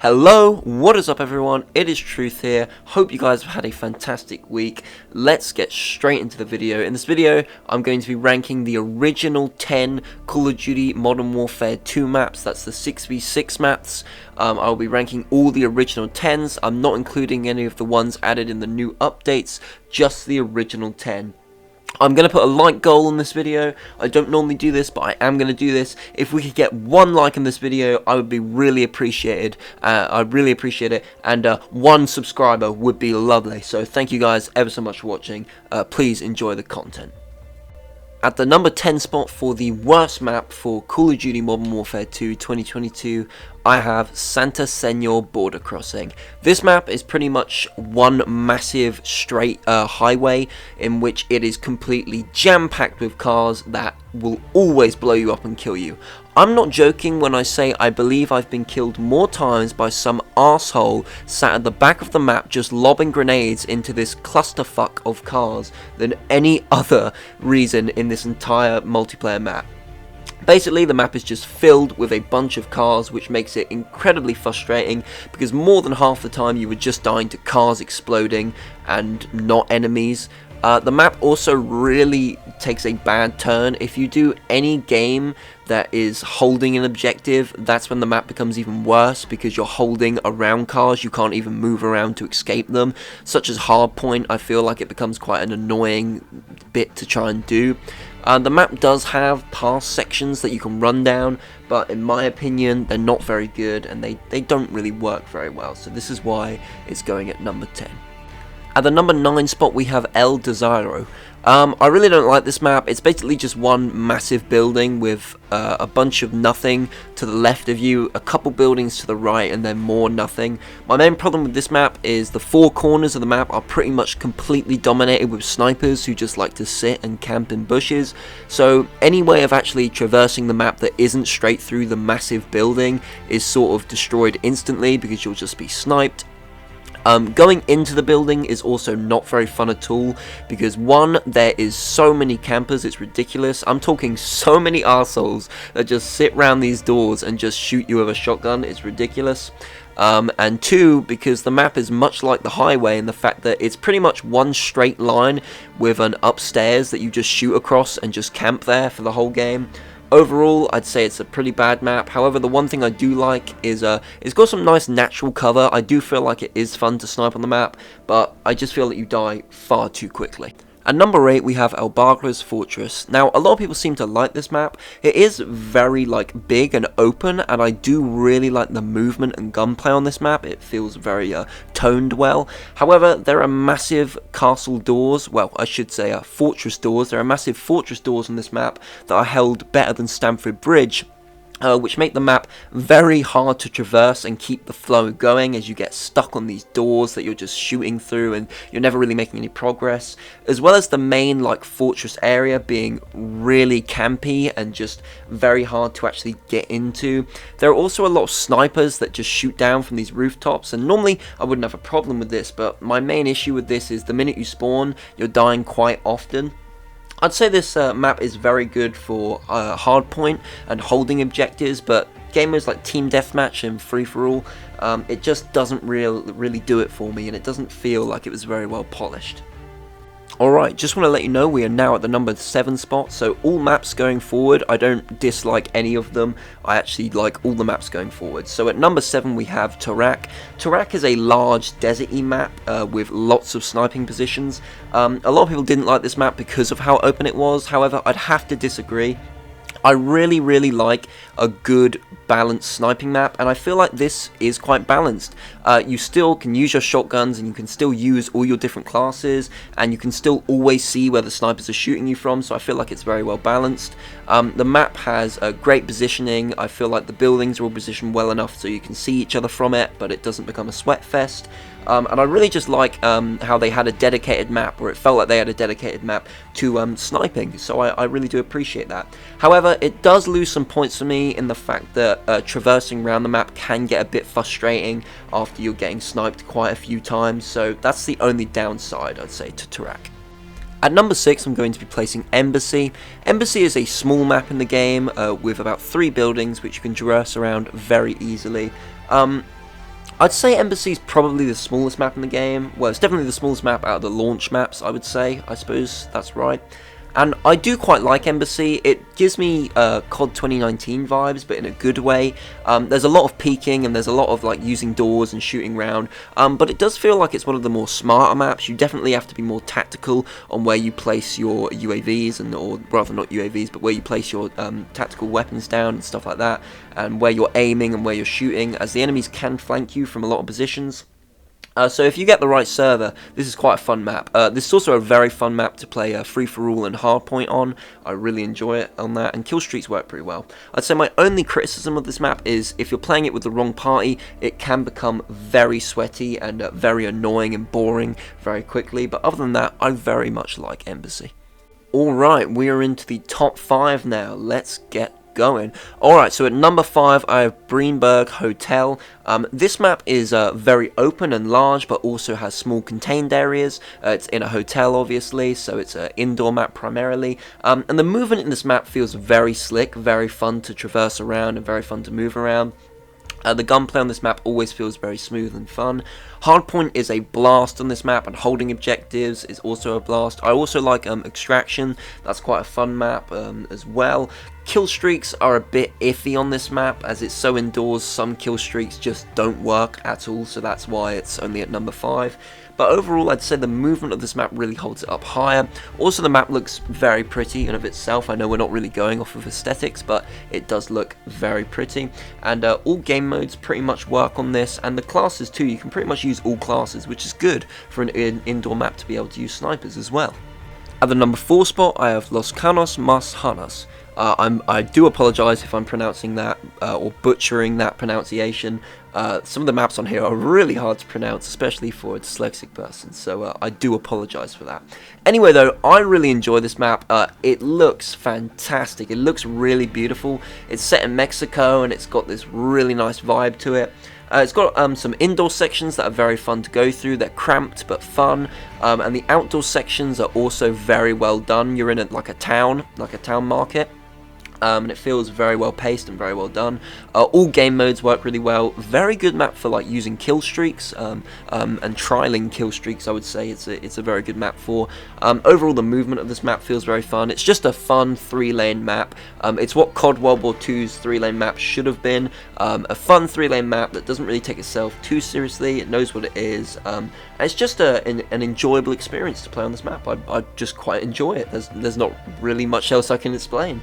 Hello, what is up everyone? It is Truth here. Hope you guys have had a fantastic week. Let's get straight into the video. In this video, I'm going to be ranking the original 10 Call of Duty Modern Warfare 2 maps. That's the 6v6 maps. I'll be ranking all the original 10s. I'm not including any of the ones added in the new updates, just the original 10. I'm going to put a like goal on this video. I don't normally do this, but I am going to do this. If we could get one like in this video, I would be really appreciated. I'd really appreciate it. And one subscriber would be lovely. So thank you guys ever so much for watching. Please enjoy the content. At the number 10 spot for the worst map for Call of Duty Modern Warfare 2 2022, I have Santa Senor Border Crossing. This map is pretty much one massive straight highway in which it is completely jam-packed with cars that will always blow you up and kill you. I'm not joking when I say I believe I've been killed more times by some arsehole sat at the back of the map just lobbing grenades into this clusterfuck of cars than any other reason in this entire multiplayer map. Basically, the map is just filled with a bunch of cars, which makes it incredibly frustrating because more than half the time you were just dying to cars exploding and not enemies. The map also really takes a bad turn. If you do any game that is holding an objective, that's when the map becomes even worse because you're holding around cars, you can't even move around to escape them. Such as Hardpoint, I feel like it becomes quite an annoying bit to try and do. The map does have pass sections that you can run down, but in my opinion, they're not very good and they don't really work very well. So this is why it's going at number 10. At the number 9 spot, we have El Desierto. I really don't like this map. It's basically just one massive building with a bunch of nothing to the left of you, a couple buildings to the right, and then more nothing. My main problem with this map is the four corners of the map are pretty much completely dominated with snipers who just like to sit and camp in bushes. So any way of actually traversing the map that isn't straight through the massive building is sort of destroyed instantly because you'll just be sniped. Going into the building is also not very fun at all because one, there is so many campers, it's ridiculous. I'm talking so many arseholes that just sit around these doors and just shoot you with a shotgun, it's ridiculous. And two, because the map is much like the highway in the fact that it's pretty much one straight line with an upstairs that you just shoot across and just camp there for the whole game. Overall, I'd say it's a pretty bad map. However, the one thing I do like is it's got some nice natural cover. I do feel like it is fun to snipe on the map, but I just feel that you die far too quickly. At number 8, we have El Barrios Fortress. Now, a lot of people seem to like this map. It is very, big and open, and I do really like the movement and gunplay on this map. It feels very toned well. However, there are massive castle doors, well, I should say fortress doors. There are massive fortress doors on this map that are held better than Stamford Bridge. Which make the map very hard to traverse and keep the flow going as you get stuck on these doors that you're just shooting through and you're never really making any progress, as well as the main fortress area being really campy and just very hard to actually get into. There are also a lot of snipers that just shoot down from these rooftops, and normally I wouldn't have a problem with this, but my main issue with this is the minute you spawn, you're dying quite often. I'd say this map is very good for hardpoint and holding objectives, but gamers like Team Deathmatch and Free-for-All, it just doesn't really do it for me, and it doesn't feel like it was very well polished. Alright, just want to let you know we are now at the number 7 spot, so all maps going forward, I don't dislike any of them, I actually like all the maps going forward. So at number 7 we have Tarak. Tarak is a large desert-y map with lots of sniping positions. A lot of people didn't like this map because of how open it was, however I'd have to disagree. I really like a good balanced sniping map, and I feel like this is quite balanced. You still can use your shotguns and you can still use all your different classes, and you can still always see where the snipers are shooting you from, so I feel like it's very well balanced. The map has great positioning. I feel like the buildings are all positioned well enough so you can see each other from it, but it doesn't become a sweat fest. And I really just like how they had a dedicated map, or it felt like they had a dedicated map to sniping, so I really do appreciate that. However, it does lose some points for me in the fact that traversing around the map can get a bit frustrating after you're getting sniped quite a few times, so that's the only downside, I'd say, to Tarak. At number 6, I'm going to be placing Embassy. Embassy is a small map in the game with about 3 buildings which you can traverse around very easily. I'd say Embassy is probably the smallest map in the game. Well, it's definitely the smallest map out of the launch maps, I would say. I suppose that's right. And I do quite like Embassy. It gives me COD 2019 vibes, but in a good way. There's a lot of peeking, and there's a lot of like using doors and shooting around. But it does feel like it's one of the more smarter maps. You definitely have to be more tactical on where you place your UAVs, or rather not UAVs, but where you place your tactical weapons down and stuff like that, and where you're aiming and where you're shooting, as the enemies can flank you from a lot of positions. So if you get the right server, this is quite a fun map. This is also a very fun map to play free-for-all and hardpoint on. I really enjoy it on that, and kill streaks work pretty well. I'd say my only criticism of this map is if you're playing it with the wrong party, it can become very sweaty and very annoying and boring very quickly. But other than that, I very much like Embassy. Alright, we are into the top 5 now. Let's get going. Alright, so at number 5 I have Breenberg Hotel. This map is very open and large, but also has small contained areas. It's in a hotel, obviously, so it's an indoor map primarily. And the movement in this map feels very slick, very fun to traverse around and very fun to move around. The gunplay on this map always feels very smooth and fun. Hardpoint is a blast on this map, and holding objectives is also a blast. I also like Extraction. That's quite a fun map as well. Kill streaks are a bit iffy on this map, as it's so indoors. Some kill streaks just don't work at all, so that's why it's only at number 5. But overall, I'd say the movement of this map really holds it up higher. Also, the map looks very pretty in of itself. I know we're not really going off of aesthetics, but it does look very pretty. And all game modes pretty much work on this, and the classes too. You can pretty much use all classes, which is good for an indoor map to be able to use snipers as well. At the number 4 spot, I have Los Canos Mas Hanas. I do apologise if I'm pronouncing that or butchering that pronunciation. Some of the maps on here are really hard to pronounce, especially for a dyslexic person, so I do apologise for that. Anyway though, I really enjoy this map. It looks fantastic, it looks really beautiful. It's set in Mexico and it's got this really nice vibe to it. It's got some indoor sections that are very fun to go through. They're cramped but fun, and the outdoor sections are also very well done. You're in like a town market. And it feels very well paced and very well done. All game modes work really well. Very good map for like using kill streaks and trialing kill streaks. I would say it's a very good map for. Overall, the movement of this map feels very fun. It's just a fun 3-lane map. It's what COD World War II's 3-lane map should have been. A fun 3-lane map that doesn't really take itself too seriously. It knows what it is. And it's just an enjoyable experience to play on this map. I just quite enjoy it. There's not really much else I can explain.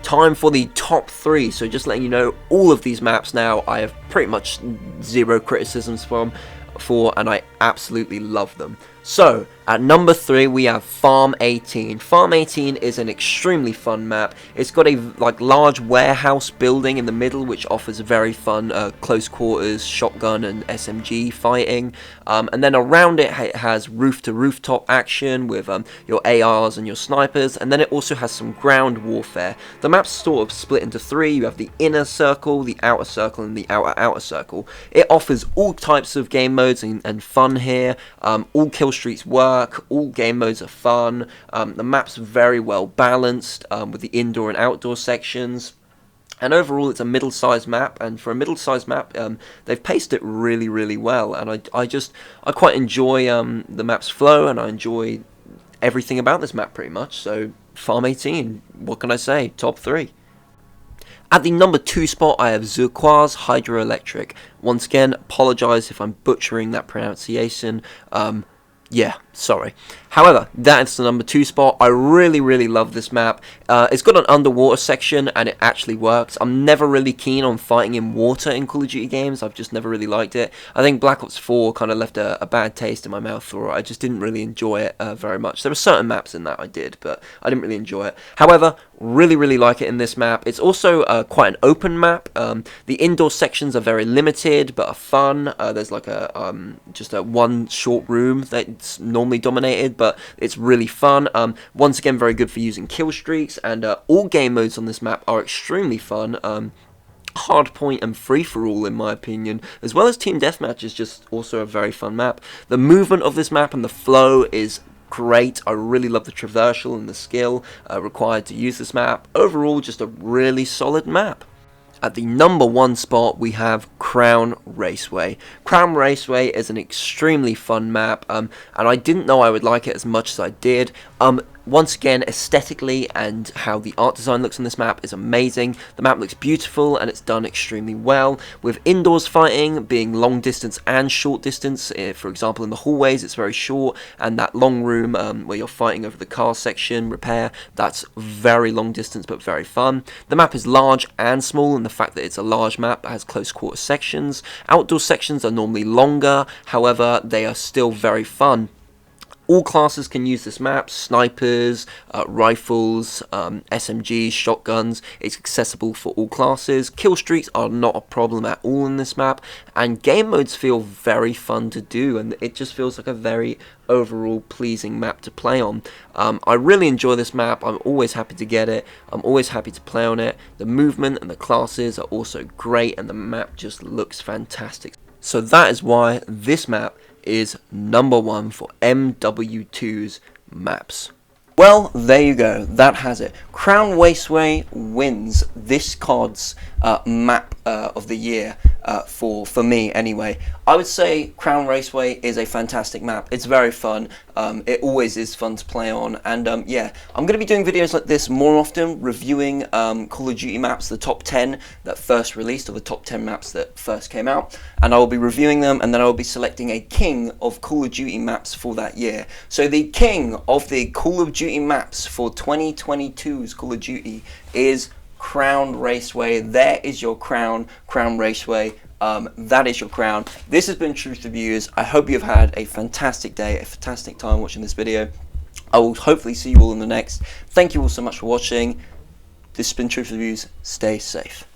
Time for the top 3, so just letting you know, all of these maps now I have pretty much zero criticisms for, and I absolutely love them. So, at number 3 we have Farm 18. Farm 18 is an extremely fun map. It's got a large warehouse building in the middle, which offers a very fun close quarters, shotgun and SMG fighting. And then around it, it has roof-to-rooftop action with your ARs and your snipers. And then it also has some ground warfare. The map's sort of split into 3. You have the inner circle, the outer circle, and the outer circle. It offers all types of game modes and fun here. All kill streaks work, all game modes are fun. The map's very well balanced with the indoor and outdoor sections. And overall, it's a middle-sized map, and for a middle-sized map, they've paced it really, really well. And I quite enjoy the map's flow, and I enjoy everything about this map pretty much. So, Farm 18, what can I say? Top 3. At the number 2 spot, I have Zurquoise Hydroelectric. Once again, apologise if I'm butchering that pronunciation. Yeah, sorry. However, that's the number 2 spot. I really, really love this map. It's got an underwater section, and it actually works. I'm never really keen on fighting in water in Call of Duty games. I've just never really liked it. I think Black Ops 4 kind of left a bad taste in my mouth, or I just didn't really enjoy it very much. There were certain maps in that I did, but I didn't really enjoy it. However, really, really like it in this map. It's also quite an open map. The indoor sections are very limited, but are fun. There's like just a one short room that's normally dominated, but it's really fun. Once again, very good for using kill streaks, and all game modes on this map are extremely fun. Hardpoint and free-for-all, in my opinion, as well as Team Deathmatch, is just also a very fun map. The movement of this map and the flow is great. I really love the traversal and the skill required to use this map. Overall, just a really solid map. At the number 1 spot, we have Crown Raceway. Crown Raceway is an extremely fun map, and I didn't know I would like it as much as I did. Once again, aesthetically and how the art design looks on this map is amazing. The map looks beautiful and it's done extremely well, with indoors fighting being long distance and short distance. For example, in the hallways it's very short, and that long room where you're fighting over the car section, repair, that's very long distance but very fun. The map is large and small, and the fact that it's a large map has close quarter sections. Outdoor sections are normally longer, however they are still very fun. All classes can use this map: snipers, rifles, SMGs, shotguns. It's accessible for all classes. Kill streaks are not a problem at all in this map, and game modes feel very fun to do, and it just feels like a very overall pleasing map to play on. I really enjoy this map. I'm always happy to get it. I'm always happy to play on it. The movement and the classes are also great, and the map just looks fantastic. So that is why this map is number 1 for MW2's maps. Well, there you go. That has it. Crown Raceway wins this COD's map of the year for me anyway. I would say Crown Raceway is a fantastic map. It's very fun. It always is fun to play on, and yeah, I'm going to be doing videos like this more often, reviewing Call of Duty maps, the top 10 that first released, or the top 10 maps that first came out, and I will be reviewing them, and then I will be selecting a king of Call of Duty maps for that year. So the king of the Call of Duty maps for 2022's Call of Duty is Crown Raceway. There is your crown, Crown Raceway. That is your crown. This has been Truth Reviews. I hope you've had a fantastic day, a fantastic time watching this video. I will hopefully see you all in the next. Thank you all so much for watching. This has been Truth Reviews. Stay safe.